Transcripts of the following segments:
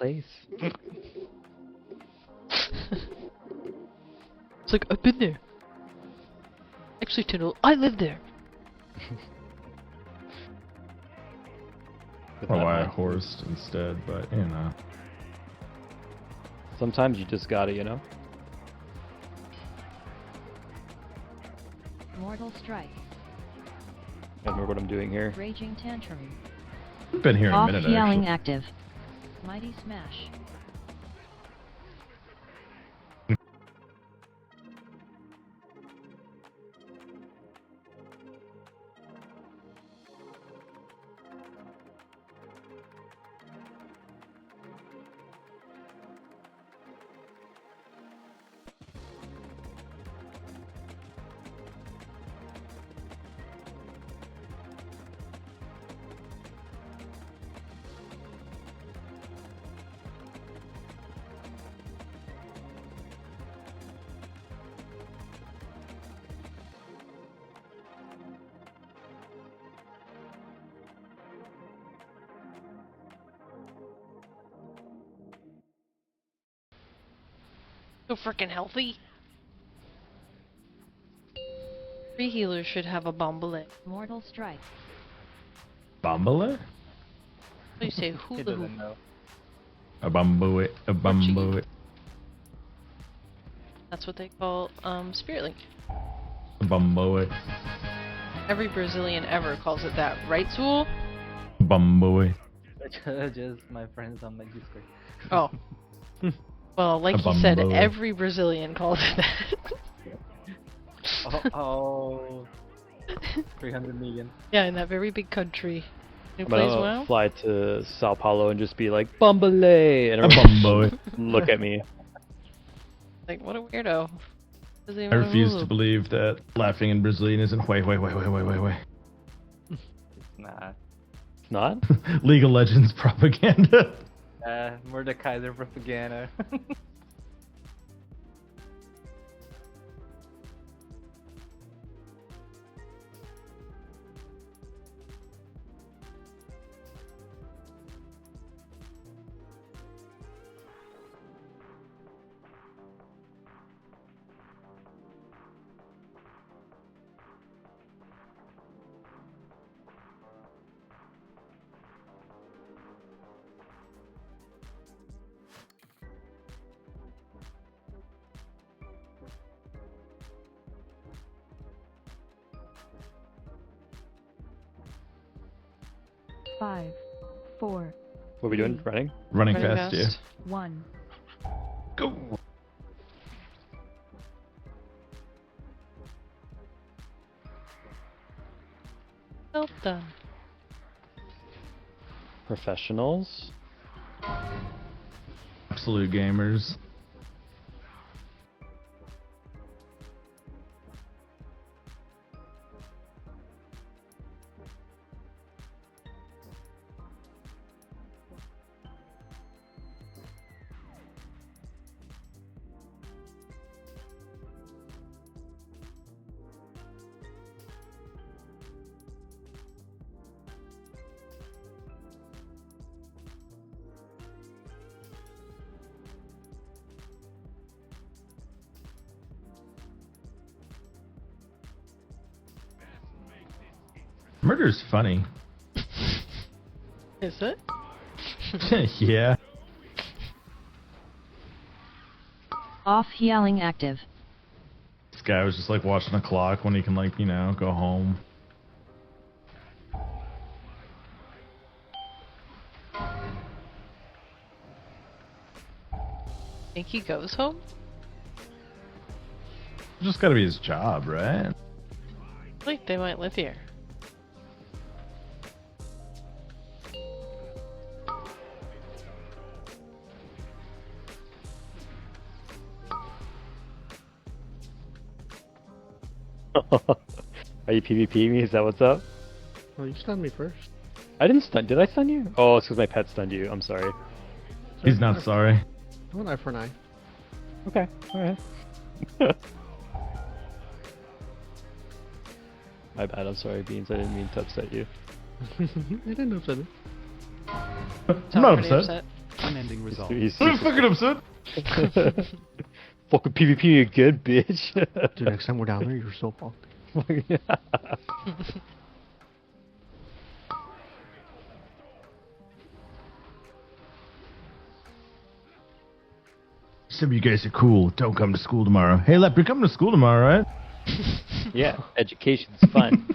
place. It's like, I've been there. Actually, Tyndall, I live there. Or why I horsed instead, but you know. Sometimes you just gotta, you know? Mortal strike. I don't know what I'm doing here. Raging tantrum. I've been here a Off minute yelling actually. active. Mighty smash. So freaking healthy. 3 healers should have a bomb Mortal strike. Bumble it? So you say hula He hoop. doesn't know. A bumble it. A bumble it. That's what they call Spirit Link. A bumble it. Every Brazilian ever calls it that, right, Zool? Bumble it. Just my friends on my Discord. Oh. Well, like A he said, bumble. every Brazilian calls it that. Oh, 300 million. Yeah, in that very big country. Who I'm plays gonna well? fly to Sao Paulo and just be like, Bumbale! And A everyone bumble it. look at me. Like, what a weirdo. Doesn't I even know refuse hula to hoop. believe that laughing in Brazilian isn't way. Nah. It's not? League of Legends propaganda. Mordekaiser propaganda. Five, four, What are we doing? Running? Running Running fast, yeah. fast. 1. Go. Well done. Professionals? Absolute gamers. Murder's funny. Is it? Yeah. Off yelling active. This guy was just like watching the clock when he can, like, you know, go home. Think he goes home? Just gotta be his job, right? Like, they might live here. Are you PvP me? Is that what's up? Well, you stunned me first. I didn't stun. Did I stun you? Oh, it's because my pet stunned you. I'm sorry. He's not sorry. One eye for an eye. Okay. Alright. My bad. I'm sorry, Beans. I didn't mean to upset you. I didn't upset me. I'm not Pretty upset. Unending result. He's I'm fucking upset. fucking PvP again, bitch. Dude, next time we're down there, you're so fucked. Some of you guys are cool. Don't come to school tomorrow. Hey, Lep, you're coming to school tomorrow, right? Yeah, education's fun.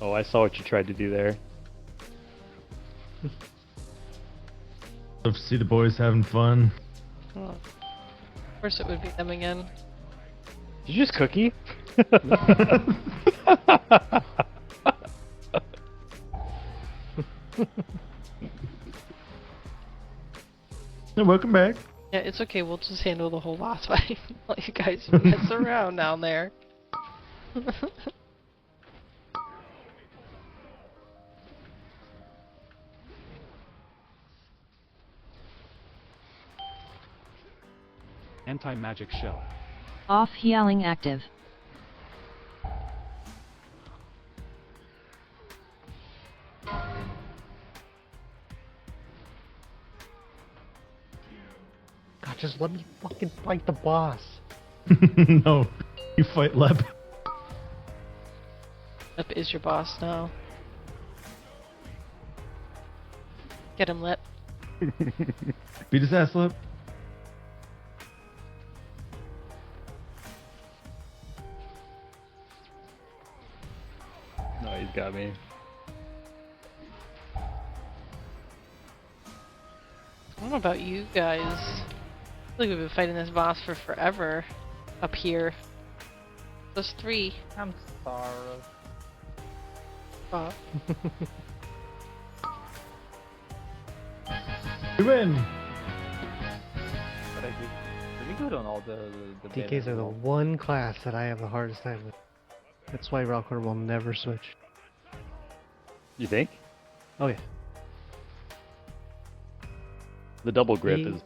Oh, I saw what you tried to do there. Love to see the boys having fun. Oh. Of course it would be them again. Did you just cookie? Yeah, welcome back. Yeah, it's okay. We'll just handle the whole boss fight while you guys mess around down there. Anti-magic shell. Off healing active. God, just let me fucking fight the boss. No, you fight Lep. Lip is your boss now. Get him, Lip. Beat his ass, Lep. No, he's got me. I don't know about you guys. I feel like we've been fighting this boss for forever. Up here. Those three. I'm sorry. Oh. You win. But I did pretty good on all the DKs are the one class that I have the hardest time with. That's why Ralcor will never switch. You think? Oh yeah. The double grip He- is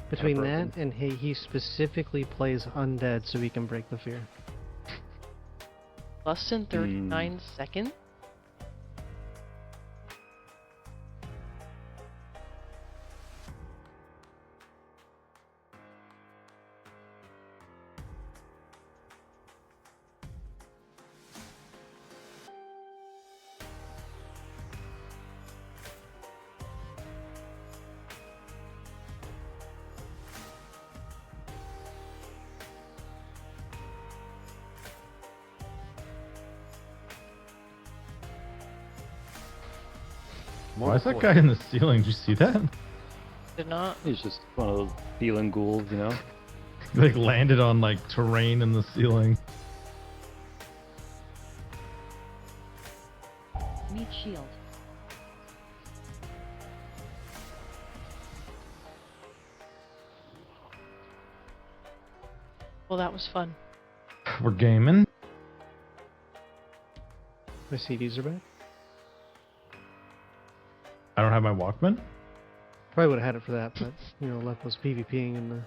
Between broken. that and he specifically plays undead so he can break the fear. Less than 39 seconds? Why is that guy in the ceiling? Did you see that? Did not. He's just one of those feeling ghouls, you know? He, like, landed on, like, terrain in the ceiling. Meat shield. Well, that was fun. We're gaming. My CDs are back. I don't have my Walkman. Probably would have had it for that, but you know, Lep was PvPing in the.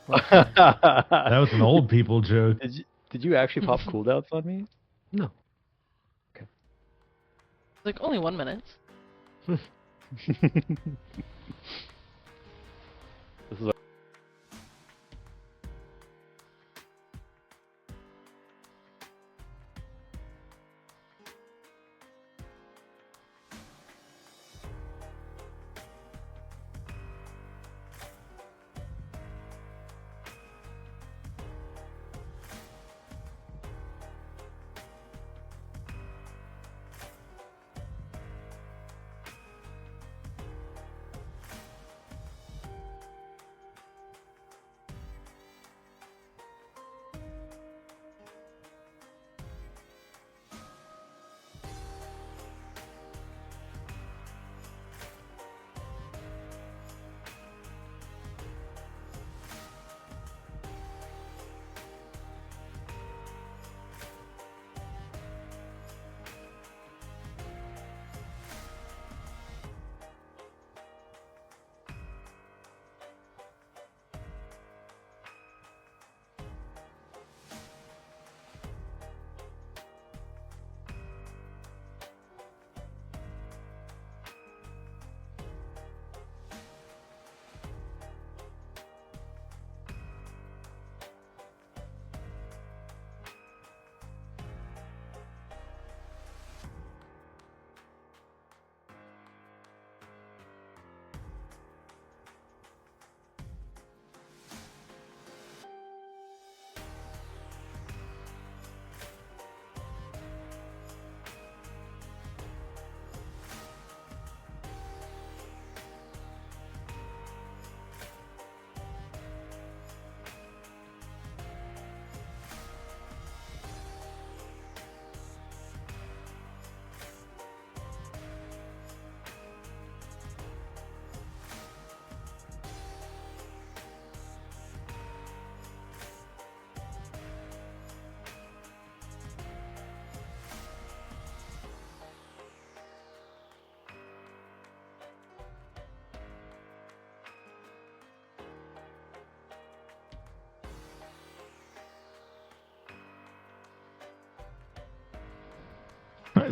That was an old people joke. Did you actually pop cooldowns on me? No. Like, only 1 minute. This is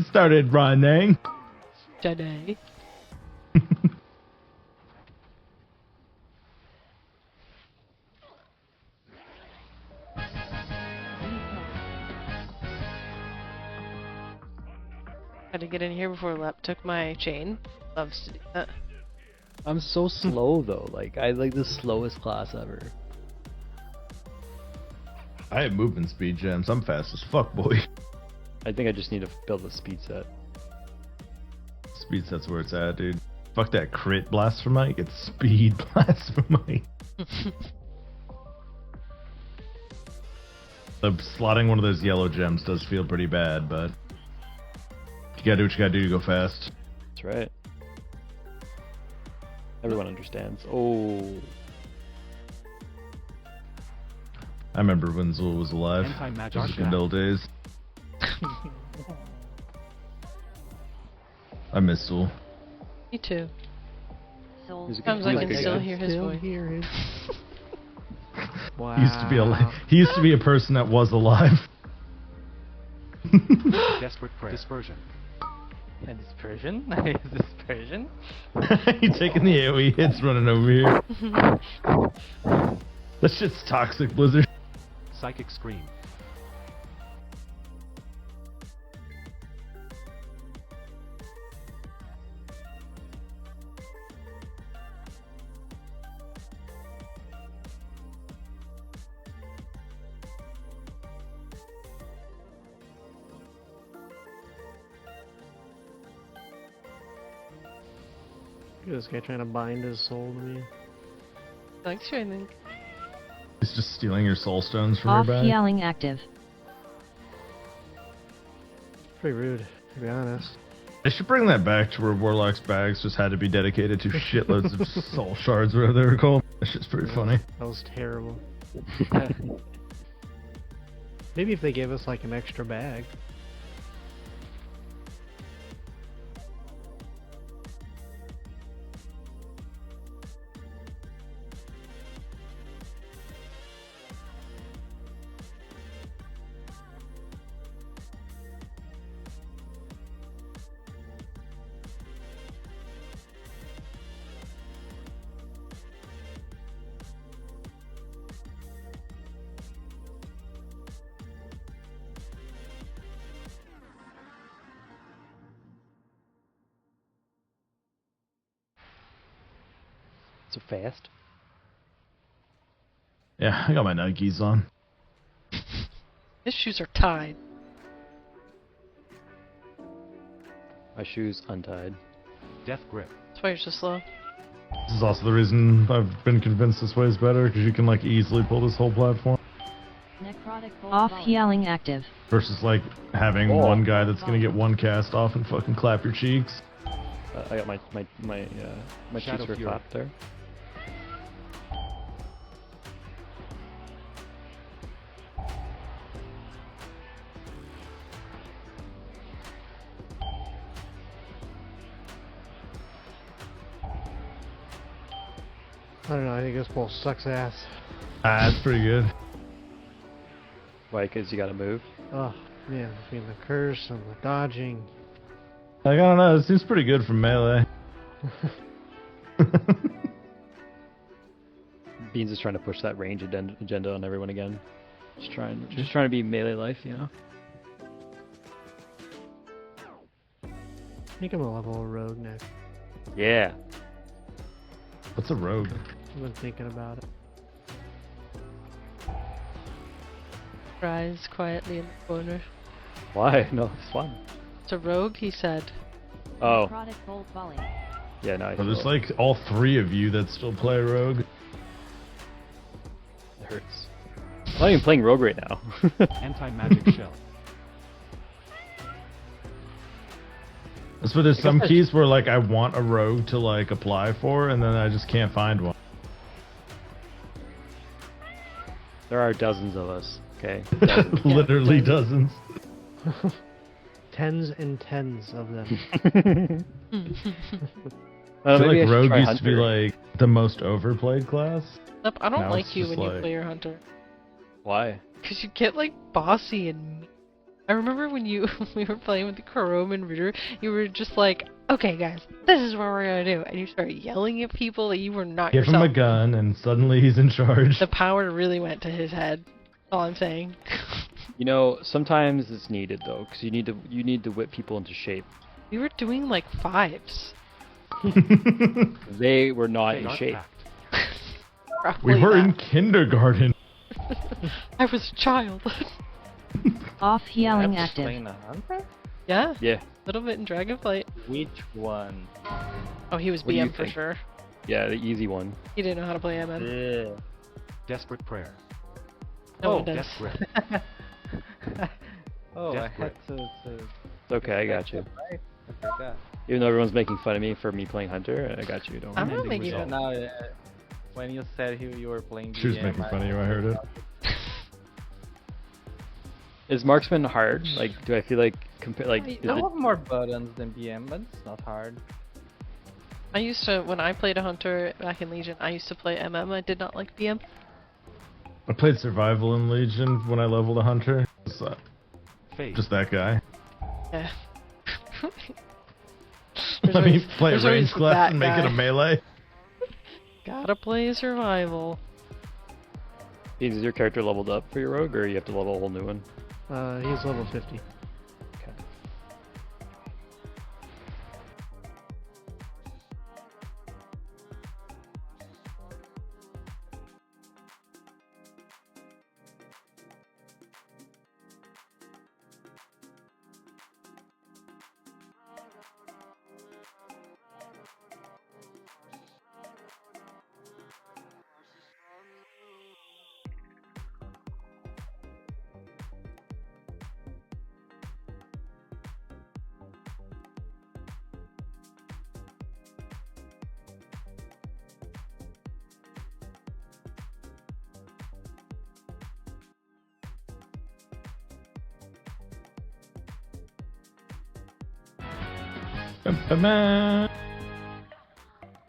started running. Jedi. Had to get in here before Lep took my chain. Loves to do that. I'm so slow though. Like I like the slowest class ever. I have movement speed gems. I'm fast as fuck, boy. I think I just need to build a speed set. Speed set's where it's at, dude. Fuck that crit blasphemite. It's speed blasphemite. Slotting one of those yellow gems does feel pretty bad, but you gotta do what you gotta do to go fast. That's right. Everyone understands. Oh, I remember when Zul was alive. Anti-magic Those shadow. good old days. I miss Zul. Me too. Soul. He's a good- Sometimes I he's a can good still guy. hear his Still voice. hear his... Wow. He used to be a person that was alive. Desperate prayer. Dispersion. And dispersion? Dispersion? He taking the AoE hits running over here. That shit's toxic, Blizzard. Psychic scream. Look at this guy trying to bind his soul to me. Thanks, I think. He's just stealing your soul stones from Off your bag. healing active. Pretty rude, to be honest. They should bring that back to where Warlock's bags just had to be dedicated to shitloads of soul shards, whatever they were called. That shit's pretty funny. That was terrible. Maybe if they gave us like an extra bag. so fast. Yeah, I got my Nikes on. His shoes are tied. My shoes untied. Death grip. That's why you're so slow. This is also the reason I've been convinced this way is better, because you can like easily pull this whole platform. Necrotic bolt off volley. Healing active. Versus like having Oh. one guy that's gonna get one cast off and fucking clap your cheeks. I got my Shadow cheeks were Fury. clapped there. I don't know, I think this bull sucks ass. Ah, that's pretty good. Why? Because you gotta move. Oh, man, between the curse and the dodging. Like, I don't know, it seems pretty good from melee. Beans is trying to push that range agenda on everyone again. Just trying to be melee life, you know. I think I'm gonna level a rogue next. Yeah. What's a rogue? I've been thinking about it. Cries quietly in the corner. Why? No, it's fun. It's a rogue, he said. Oh, Necrotic bolt volley. yeah, no, I Well, there's feel it. like all three of you that still play rogue. It hurts. I'm not even playing rogue right now. Anti-magic shell. But there's some guess I- keys where like I want a rogue to like apply for, and then I just can't find one. There are dozens of us. Okay. Dozens. Literally dozens. Tens and tens of them. I feel maybe like should rogue try used to be Hunter. like the most overplayed class. Nope, I don't Now like it's you just when you like- play your hunter. Why? Because you get like bossy and I remember when you we were playing with the Roman Ritter, you were just like, "Okay, guys, this is what we're gonna do," and you started yelling at people that you were not Give him yourself. a gun, and suddenly he's in charge. The power really went to his head. That's all I'm saying. You know, sometimes it's needed though, because you need to whip people into shape. We were doing like 5s. They were not in Start shape. packed. Probably We were in not. kindergarten. I was a child. Off healing That's active. playing a hunter? Yeah, Yeah, a little bit in Dragonflight. Which one? Oh, he was What do you BM for think? sure. yeah, the easy one. He didn't know how to play MM. Yeah. Desperate prayer. No Oh, one does. Death grip. Oh, I Death had grip. to. It's okay, I got you. Right? I forgot. Even though everyone's making fun of me for me playing Hunter, I got you. Don't I'm worry. not Ending making result. it. Now, when you said you were playing She was DM, making fun of you, I heard it. Is marksman hard? Like, do I feel like like? I Is it, have more buttons than BM, but it's not hard. I used to, when I played a hunter back in Legion, I used to play MM. I did not like BM. I played Survival in Legion when I leveled a hunter. So, Fade. just that guy. Yeah. Let me play there's range always class that and make it guy. a melee. Gotta play survival. is your character leveled up for your rogue, or you have to level a whole new one? He's level 50. Okay.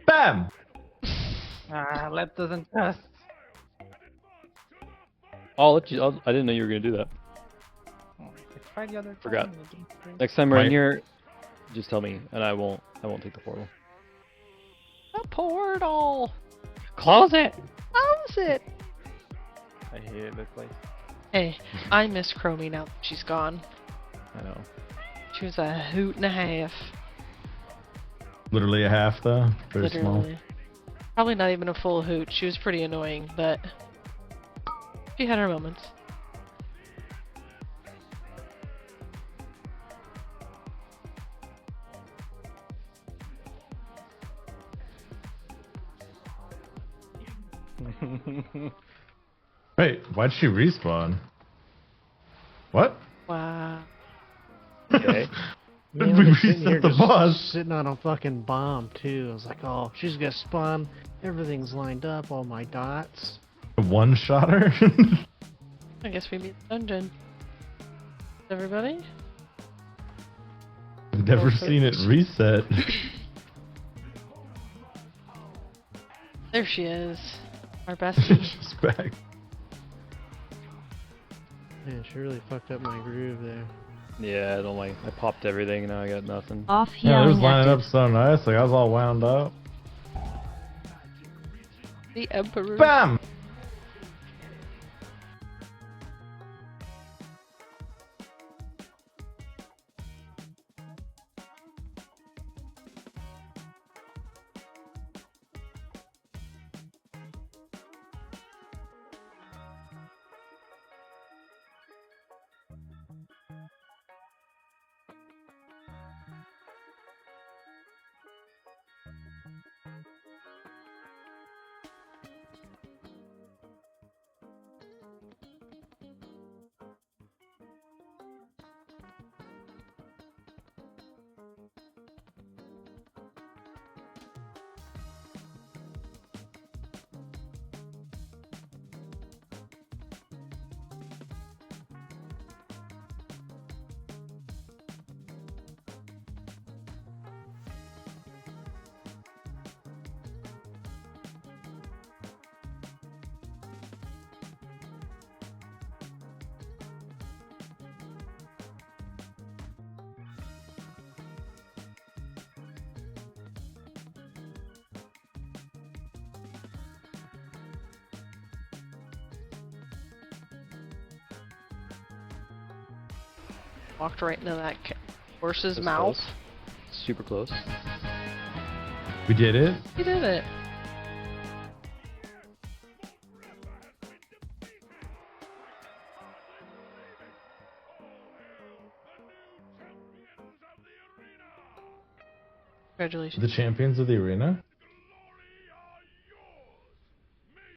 Bam! Ah, left doesn't trust. I'll let you. I didn't know you were gonna do that. I tried the other Forgot. time, it didn't work. Next time we're in Right. here, just tell me, and I won't take the portal. A portal! Close it. Close it! I hated this place. Hey, I miss Chromie now that she's gone. I know. She was a hoot and a half. Literally a half, though. Very small. Literally. Probably not even a full hoot. She was pretty annoying, but she had her moments. Wait, why'd she respawn? What? Wow. Okay. Did Man, we we're sitting here reset the just boss? sitting on a fucking bomb too. I was like, oh, she's gonna spawn. Everything's lined up, all my dots. A one-shotter? I guess we beat the dungeon. Everybody? I've never seen it reset. There she is. Our bestie. She's back. Man, she really fucked up my groove there. Yeah, I don't like. I popped everything, and now I got nothing. Off Yeah, it was healing lining up active. so nice. Like I was all wound up. The Emperor. Bam! Walked right into that horse's That's mouth. close. Super close. We did it. You did it. Congratulations. The champions of the arena.